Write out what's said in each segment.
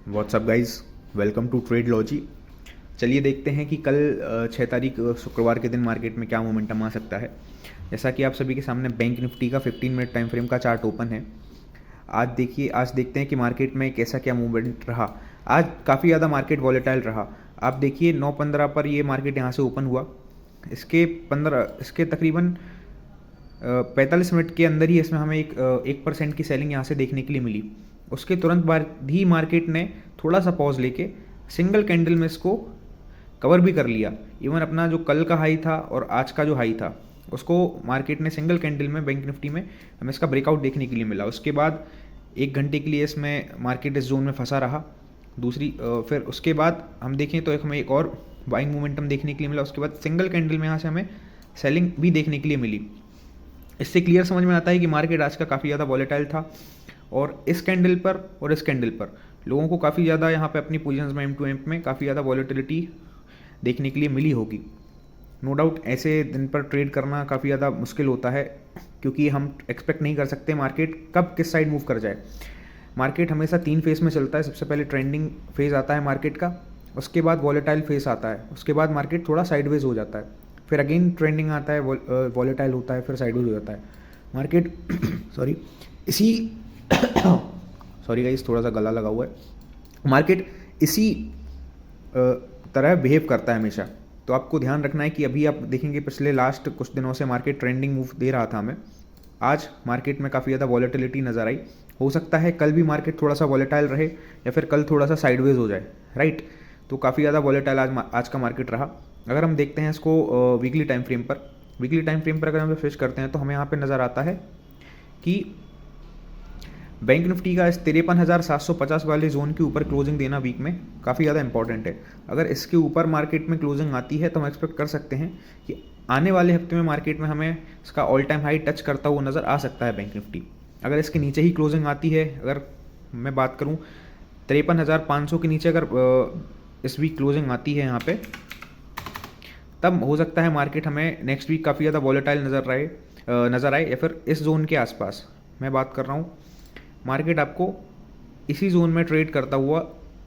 WhatsApp guys, welcome to Tradelogy. चलिए देखते हैं कि कल 6 तारीख शुक्रवार के दिन मार्केट में क्या मोमेंटम आ सकता है। जैसा कि आप सभी के सामने बैंक निफ्टी का 15 मिनट टाइम फ्रेम का चार्ट ओपन है। आज देखते हैं कि मार्केट में कैसा क्या मूवमेंट रहा। आज काफ़ी ज़्यादा मार्केट वॉलेटाइल रहा। आप देखिए 9:15 पर ये मार्केट यहाँ से ओपन हुआ। इसके तकरीबन 45 मिनट के अंदर ही इसमें हमें 1% की सेलिंग यहाँ से देखने के लिए मिली। उसके तुरंत बाद ही मार्केट ने थोड़ा सा पॉज लेके सिंगल कैंडल में इसको कवर भी कर लिया। इवन अपना जो कल का हाई था और आज का जो हाई था उसको मार्केट ने सिंगल कैंडल में बैंक निफ्टी में हमें इसका ब्रेकआउट देखने के लिए मिला। उसके बाद 1 घंटे के लिए इसमें मार्केट इस जोन में फंसा रहा। फिर उसके बाद हम देखें तो हमें एक और बाइंग मोमेंटम देखने के लिए मिला। उसके बाद सिंगल कैंडल में यहाँ से हमें सेलिंग भी देखने के लिए मिली। इससे क्लियर समझ में आता है कि मार्केट आज का काफ़ी ज़्यादा वॉलेटाइल था और इस कैंडल पर और इस कैंडल पर लोगों को काफ़ी ज़्यादा यहाँ पे अपनी पोजीशंस में M2M में काफ़ी ज़्यादा वॉलेटिलिटी देखने के लिए मिली होगी। नो डाउट ऐसे दिन पर ट्रेड करना काफ़ी ज़्यादा मुश्किल होता है, क्योंकि हम एक्सपेक्ट नहीं कर सकते मार्केट कब किस साइड मूव कर जाए। मार्केट हमेशा 3 फेज़ में चलता है। सबसे पहले ट्रेंडिंग फेज़ आता है मार्केट का, उसके बाद वॉलेटाइल फेज़ आता है, उसके बाद मार्केट थोड़ा साइडवेज हो जाता है, फिर अगेन ट्रेंडिंग आता है, वॉलेटाइल होता है, फिर साइडवेज हो जाता है मार्केट। सॉरी इसी सॉरी गाइस, थोड़ा सा गला लगा हुआ है। मार्केट इसी तरह बिहेव करता है हमेशा। तो आपको ध्यान रखना है कि अभी आप देखेंगे पिछले लास्ट कुछ दिनों से मार्केट ट्रेंडिंग मूव दे रहा था हमें। आज मार्केट में काफ़ी ज़्यादा वॉलेटिलिटी नज़र आई। हो सकता है कल भी मार्केट थोड़ा सा वॉलेटाइल रहे या फिर कल थोड़ा सा साइडवेज हो जाए, राइट। तो काफ़ी ज़्यादा वॉलेटाइल आज का मार्केट रहा। अगर हम देखते हैं इसको वीकली टाइम फ्रेम पर अगर हम स्विच करते हैं तो हमें यहाँ पे नज़र आता है कि बैंक निफ्टी का इस 53,750 वाले जोन के ऊपर क्लोजिंग देना वीक में काफ़ी ज़्यादा इंपॉर्टेंट है। अगर इसके ऊपर मार्केट में क्लोजिंग आती है तो हम एक्सपेक्ट कर सकते हैं कि आने वाले हफ्ते में मार्केट में हमें इसका ऑल टाइम हाई टच करता हुआ नज़र आ सकता है बैंक निफ्टी। अगर इसके नीचे ही क्लोजिंग आती है, अगर मैं बात करूँ 53,500 के नीचे अगर इस वीक क्लोजिंग आती है यहाँ पे, तब हो सकता है मार्केट हमें नेक्स्ट वीक काफ़ी ज़्यादा वॉलेटाइल नज़र आए या फिर इस जोन के आसपास मैं बात कर रहा हूँ। मार्केट आपको इसी जोन में ट्रेड करता हुआ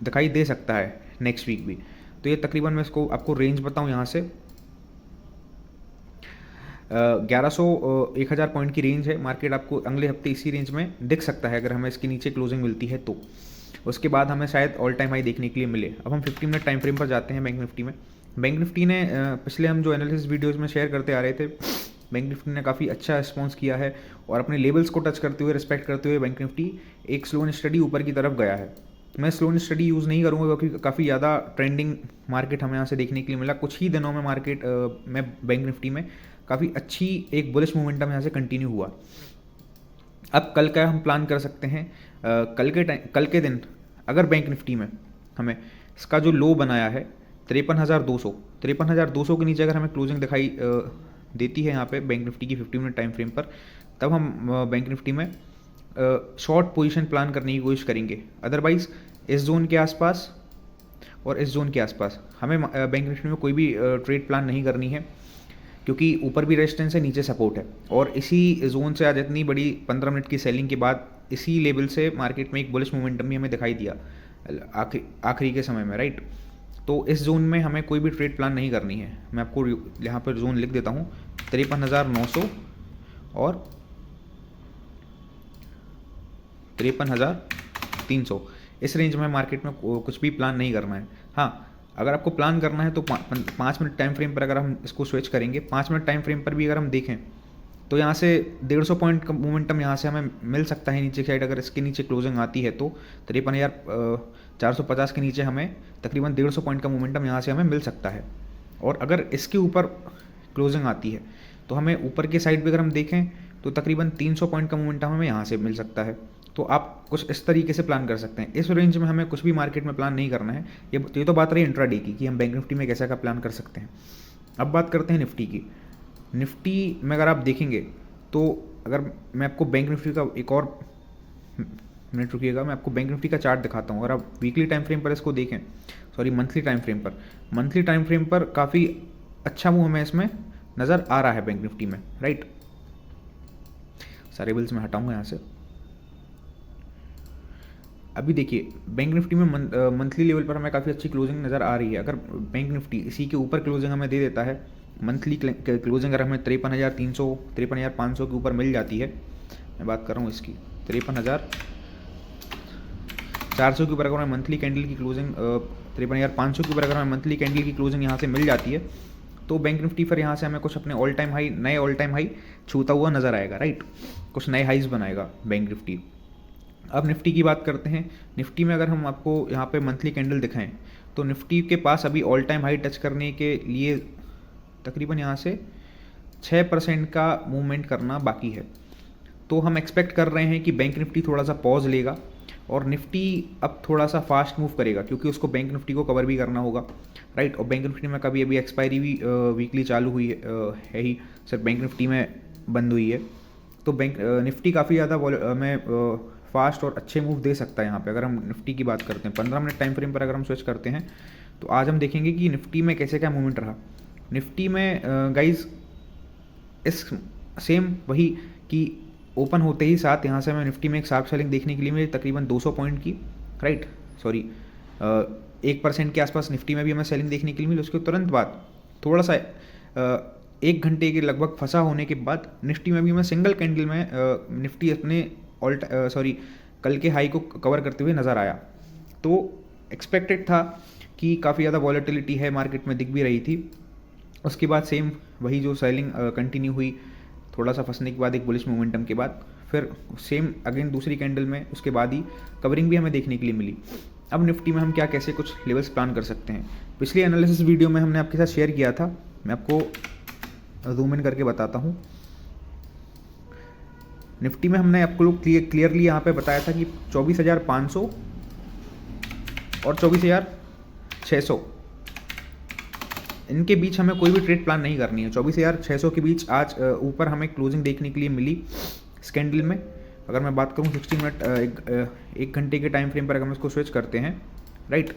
दिखाई दे सकता है नेक्स्ट वीक भी। तो ये तकरीबन मैं इसको आपको रेंज बताऊँ यहाँ से 1100-1000 पॉइंट की रेंज है। मार्केट आपको अगले हफ्ते इसी रेंज में दिख सकता है अगर हमें इसके नीचे क्लोजिंग मिलती है तो। उसके बाद हमें शायद ऑल टाइम हाई देखने के लिए मिले। अब हम 15 मिनट टाइम फ्रेम पर जाते हैं बैंक निफ्टी में। बैंक निफ्टी ने पिछले हम जो एनालिसिस वीडियोज़ में शेयर करते आ रहे थे, बैंक निफ्टी ने काफ़ी अच्छा रिस्पॉन्स किया है और अपने लेवल्स को टच करते हुए, रिस्पेक्ट करते हुए बैंक निफ्टी एक स्लो एंड स्टडी ऊपर की तरफ गया है। मैं स्लो एंड स्टडी यूज़ नहीं करूँगा क्योंकि काफ़ी ज़्यादा ट्रेंडिंग मार्केट हमें यहाँ से देखने के लिए मिला। कुछ ही दिनों में मार्केट में बैंक निफ्टी में काफ़ी अच्छी एक बुलिश मोमेंटम यहाँ से कंटिन्यू हुआ। अब कल का हम प्लान कर सकते हैं। कल के दिन अगर बैंक निफ्टी में हमें इसका जो लो बनाया है 53,200 के नीचे अगर हमें क्लोजिंग दिखाई देती है यहाँ पे बैंक निफ्टी की 15 मिनट टाइम फ्रेम पर, तब हम बैंक निफ्टी में शॉर्ट पोजीशन प्लान करने की कोशिश करेंगे। अदरवाइज़ इस जोन के आसपास और इस जोन के आसपास हमें बैंक निफ्टी में कोई भी ट्रेड प्लान नहीं करनी है, क्योंकि ऊपर भी रेजिस्टेंस है, नीचे सपोर्ट है। और इसी जोन से आज इतनी बड़ी 15 मिनट की सेलिंग के बाद इसी लेवल से मार्केट में एक बुलिश मोमेंटम भी हमें दिखाई दिया आखिरी के समय में, राइट। तो इस जोन में हमें कोई भी ट्रेड प्लान नहीं करनी है। मैं आपको यहाँ पर जोन लिख देता हूँ 53,900 और 53,300। इस रेंज में मार्केट में कुछ भी प्लान नहीं करना है। हाँ, अगर आपको प्लान करना है तो 5 मिनट टाइम फ्रेम पर अगर हम इसको स्विच करेंगे, 5 मिनट टाइम फ्रेम पर भी अगर हम देखें तो यहाँ से 150 पॉइंट का मोमेंटम यहाँ से हमें मिल सकता है नीचे की साइड। अगर इसके नीचे क्लोजिंग आती है तो 53,450 के नीचे हमें तकरीबन 150 पॉइंट का मोमेंटम यहाँ से हमें मिल सकता है। और अगर इसके ऊपर क्लोजिंग आती है तो हमें ऊपर की साइड पर अगर हम देखें तो तकरीबन 300 पॉइंट का मोमेंटम हमें यहाँ से मिल सकता है। तो आप कुछ इस तरीके से प्लान कर सकते हैं। इस रेंज में हमें कुछ भी मार्केट में प्लान नहीं करना है। ये तो बात रही इंट्राडे की कि हम बैंक निफ्टी में कैसा का प्लान कर सकते हैं। अब बात करते हैं निफ्टी की। निफ्टी में अगर आप देखेंगे तो अगर मैं आपको बैंक निफ्टी का एक और मिनट रुकिएगा, मैं आपको बैंक निफ्टी का चार्ट दिखाता हूँ। अगर आप वीकली टाइम फ्रेम पर इसको देखें, सॉरी मंथली टाइम फ्रेम पर काफ़ी अच्छा मूव हमें इसमें नज़र आ रहा है बैंक निफ्टी में, राइट। सारे बिल्स में हटाऊँगा यहाँ से। अभी देखिए बैंक निफ्टी में मंथली लेवल पर हमें काफ़ी अच्छी क्लोजिंग नज़र आ रही है। अगर बैंक निफ्टी इसी के ऊपर क्लोजिंग हमें दे देता है, मंथली क्लोजिंग अगर हमें 53,300 53,500 के ऊपर मिल जाती है, मैं बात कर रहा हूँ इसकी 53,400 के ऊपर अगर हमें मंथली कैंडल की क्लोजिंग 53,500 के ऊपर अगर हमें मंथली कैंडल की क्लोजिंग यहाँ से मिल जाती है, तो बैंक निफ्टी फिर यहाँ से हमें कुछ अपने ऑल टाइम हाई, नए ऑल टाइम हाई छूता हुआ नज़र आएगा, राइट। कुछ नए हाइज बनाएगा बैंक निफ्टी। अब निफ्टी की बात करते हैं। निफ्टी में अगर हम आपको यहाँ पे मंथली कैंडल दिखाएं, तो निफ्टी के पास अभी ऑल टाइम हाई टच करने के लिए तकरीबन यहाँ से 6% का मूवमेंट करना बाकी है। तो हम एक्सपेक्ट कर रहे हैं कि बैंक निफ्टी थोड़ा सा पॉज लेगा और निफ्टी अब थोड़ा सा फास्ट मूव करेगा, क्योंकि उसको बैंक निफ्टी को कवर भी करना होगा, राइट। और बैंक निफ्टी में कभी अभी एक्सपायरी भी वीकली चालू हुई है ही, सिर्फ बैंक निफ्टी में बंद हुई है। तो बैंक निफ्टी काफ़ी ज़्यादा में फास्ट और अच्छे मूव दे सकता है यहाँ पे। अगर हम निफ्टी की बात करते हैं 15 मिनट टाइम फ्रेम पर अगर हम स्विच करते हैं, तो आज हम देखेंगे कि निफ्टी में कैसे क्या मूवमेंट रहा। निफ्टी में गाइज इस सेम वही कि ओपन होते ही साथ यहाँ से हमें निफ्टी में एक शार्प सेलिंग देखने के लिए मिली तकरीबन 200 पॉइंट की, राइट। सॉरी 1% के आसपास निफ्टी में भी हमें सेलिंग देखने के लिए मिली। उसके तुरंत बाद थोड़ा सा 1 घंटे के लगभग फंसा होने के बाद निफ्टी में भी हमें सिंगल कैंडल में निफ्टी अपने कल के हाई को कवर करते हुए नज़र आया। तो एक्सपेक्टेड था कि काफ़ी ज़्यादा वॉलेटिलिटी है मार्केट में, दिख भी रही थी। उसके बाद सेम वही जो सेलिंग कंटिन्यू हुई, थोड़ा सा फंसने के बाद एक बुलिश मोमेंटम के बाद फिर सेम अगेन दूसरी कैंडल में उसके बाद ही कवरिंग भी हमें देखने के लिए मिली। अब निफ्टी में हम क्या कैसे कुछ लेवल्स प्लान कर सकते हैं, पिछली एनालिसिस वीडियो में हमने आपके साथ शेयर किया था। मैं आपको जूम इन करके बताता हूँ। निफ्टी में हमने आपको लोग क्लियरली यहाँ पे बताया था कि 24,500 और 24,600 इनके बीच हमें कोई भी ट्रेड प्लान नहीं करनी है। 24,600 के बीच आज ऊपर हमें क्लोजिंग देखने के लिए मिली इस कैंडल में। अगर मैं बात करूँ 60 मिनट एक घंटे के टाइम फ्रेम पर अगर हम इसको स्विच करते हैं, राइट,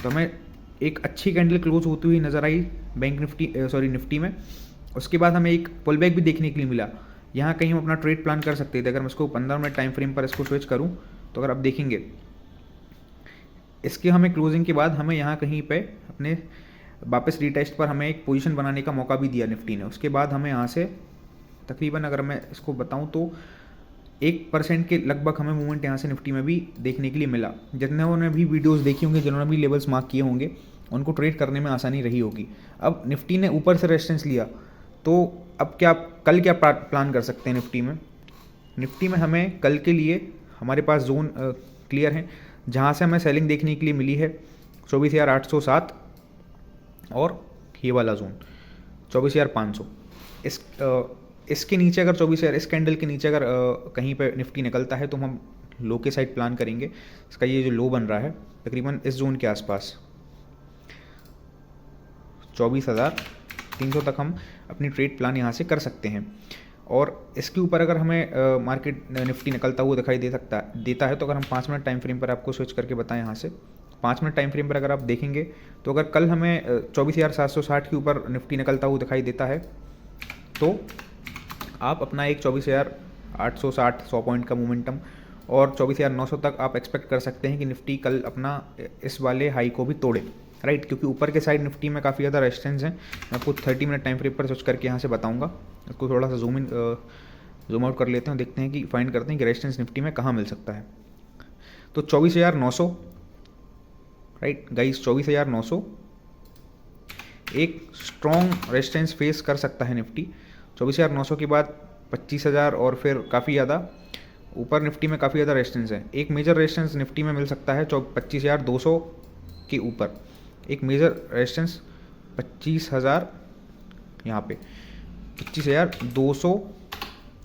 तो हमें एक अच्छी कैंडल क्लोज होती हुई नज़र आई बैंक निफ्टी में। उसके बाद हमें एक पुल बैक भी देखने के लिए मिला। यहाँ कहीं हम अपना ट्रेड प्लान कर सकते थे। अगर मैं इसको 15 मिनट टाइम फ्रेम पर इसको स्विच करूँ, तो अगर आप देखेंगे इसके हमें क्लोजिंग के बाद हमें यहाँ कहीं पे अपने वापस रीटेस्ट पर हमें एक पोजीशन बनाने का मौका भी दिया निफ्टी ने। उसके बाद हमें यहाँ से तकरीबन अगर मैं इसको बताऊँ तो 1% के लगभग हमें मूवमेंट यहाँ से निफ्टी में भी देखने के लिए मिला। जिन्होंने भी वीडियोस देखी होंगे, जिन्होंने भी लेवल्स मार्क किए होंगे, उनको ट्रेड करने में आसानी रही होगी। अब निफ्टी ने ऊपर से रेजिस्टेंस लिया, तो अब कल क्या प्लान कर सकते हैं निफ्टी में हमें कल के लिए हमारे पास जोन क्लियर है, जहाँ से हमें सेलिंग देखने के लिए मिली है 24,807 और ये वाला जोन 24,500। इसके नीचे अगर 24,000 इस कैंडल के नीचे अगर कहीं पे निफ्टी निकलता है, तो हम लो के साइड प्लान करेंगे। इसका ये जो लो बन रहा है तकरीबन इस जोन के आसपास 24,300 तक हम अपनी ट्रेड प्लान यहाँ से कर सकते हैं। और इसके ऊपर अगर हमें मार्केट निफ्टी निकलता हुआ दिखाई देता है, तो अगर हम 5 मिनट टाइम फ्रेम पर आपको स्विच करके बताएं, यहाँ से 5 मिनट टाइम फ्रेम पर अगर आप देखेंगे, तो अगर कल हमें 24,760 के ऊपर निफ्टी निकलता हुआ दिखाई देता है, तो आप अपना एक 24,860 100 पॉइंट का मोमेंटम और 24,900 तक आप एक्सपेक्ट कर सकते हैं कि निफ्टी कल अपना इस वाले हाई को भी तोड़े, राइट। क्योंकि ऊपर के साइड निफ्टी में काफ़ी ज़्यादा रेजिस्टेंस है। मैं आपको 30 मिनट टाइम फ्रेम पर स्विच करके यहाँ से बताऊँगा। इसको थोड़ा सा जूम आउट कर लेते हैं, देखते हैं कि फाइंड करते हैं कि रेजिस्टेंस निफ्टी में कहाँ मिल सकता है। तो 24,900, राइट गाइस, 24,900 एक स्ट्रॉन्ग रेजिस्टेंस फेस कर सकता है निफ्टी। 24,900 के बाद 25,000 और फिर काफ़ी ज़्यादा ऊपर निफ्टी में काफ़ी ज़्यादा रेजिस्टेंस है। एक मेजर रेजिस्टेंस निफ्टी में मिल सकता है 25,200 के ऊपर। एक मेजर रेजिस्टेंस 25,000 यहाँ पे 25,200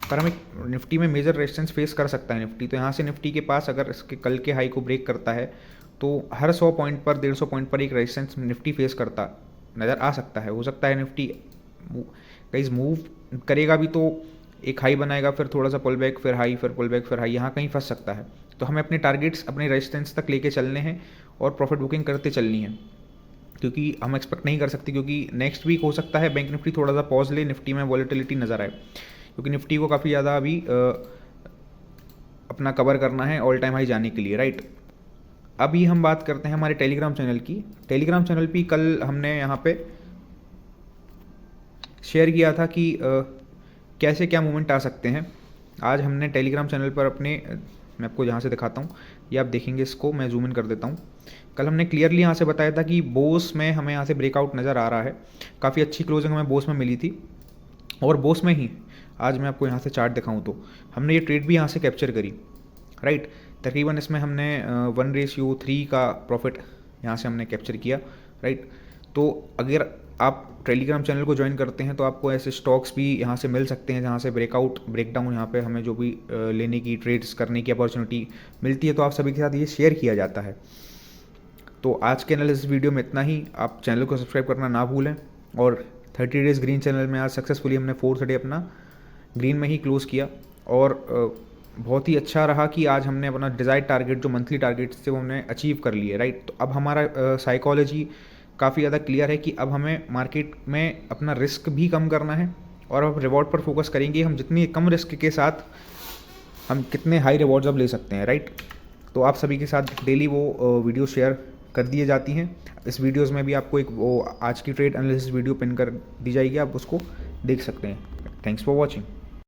पर हमें निफ्टी में मेजर रेजिस्टेंस फेस कर सकता है निफ्टी। तो यहाँ से निफ्टी के पास अगर इसके कल के हाई को ब्रेक करता है, तो हर 100 पॉइंट पर 150 पॉइंट पर एक रेजिस्टेंस निफ्टी फेस करता नज़र आ सकता है। हो सकता है निफ्टी कहीं मूव करेगा भी तो एक हाई बनाएगा, फिर थोड़ा सा पुल बैक, फिर हाई, फिर पुल बैक, फिर हाई, यहाँ कहीं फंस सकता है। तो हमें अपने टारगेट्स अपने रेजिस्टेंस तक लेके चलने हैं और प्रॉफिट बुकिंग करते चलनी है, क्योंकि हम एक्सपेक्ट नहीं कर सकते, क्योंकि नेक्स्ट वीक हो सकता है बैंक निफ्टी थोड़ा सा पॉज ले, निफ्टी में वॉलेटिलिटी नज़र आए, क्योंकि निफ्टी को काफ़ी ज़्यादा अभी अपना कवर करना है ऑल टाइम हाई जाने के लिए, राइट। अभी हम बात करते हैं हमारे टेलीग्राम चैनल की। टेलीग्राम चैनल पे कल हमने यहाँ पे शेयर किया था कि कैसे क्या मूवमेंट आ सकते हैं। आज हमने टेलीग्राम चैनल पर अपने मैं आपको यहाँ से दिखाता हूँ, ये आप देखेंगे, इसको मैं जूम इन कर देता हूँ। कल हमने क्लियरली यहाँ से बताया था कि बोस में हमें यहाँ से ब्रेकआउट नज़र आ रहा है। काफ़ी अच्छी क्लोजिंग हमें बोस में मिली थी, और बोस में ही आज मैं आपको यहाँ से चार्ट दिखाऊँ तो हमने ये ट्रेड भी यहाँ से कैप्चर करी, राइट। तकरीबन इसमें हमने 1:3 का प्रॉफिट यहाँ से हमने कैप्चर किया, राइट। तो अगर आप टेलीग्राम चैनल को ज्वाइन करते हैं तो आपको ऐसे स्टॉक्स भी यहाँ से मिल सकते हैं जहाँ से ब्रेकडाउन यहाँ पे हमें जो भी लेने की, ट्रेड्स करने की अपॉर्चुनिटी मिलती है, तो आप सभी के साथ ये शेयर किया जाता है। तो आज के एनालिसिस वीडियो में इतना ही। आप चैनल को सब्सक्राइब करना ना भूलें। और 30 डेज़ ग्रीन चैनल में आज सक्सेसफुली हमने 4th डे अपना ग्रीन में ही क्लोज़ किया, और बहुत ही अच्छा रहा कि आज हमने अपना डिज़ायर्ड टारगेट, जो मंथली टारगेट्स थे, वो हमने अचीव कर लिए, राइट। तो अब हमारा साइकोलॉजी काफ़ी ज़्यादा क्लियर है कि अब हमें मार्केट में अपना रिस्क भी कम करना है, और अब रिवॉर्ड पर फोकस करेंगे। हम जितनी कम रिस्क के साथ हम कितने हाई रिवॉर्ड्स अब ले सकते हैं, राइट। तो आप सभी के साथ डेली वो वीडियो शेयर कर दिए जाती हैं। इस वीडियोज़ में भी आपको एक वो आज की ट्रेड एनालिसिस वीडियो पिन कर दी जाएगी, आप उसको देख सकते हैं। Thanks for watching.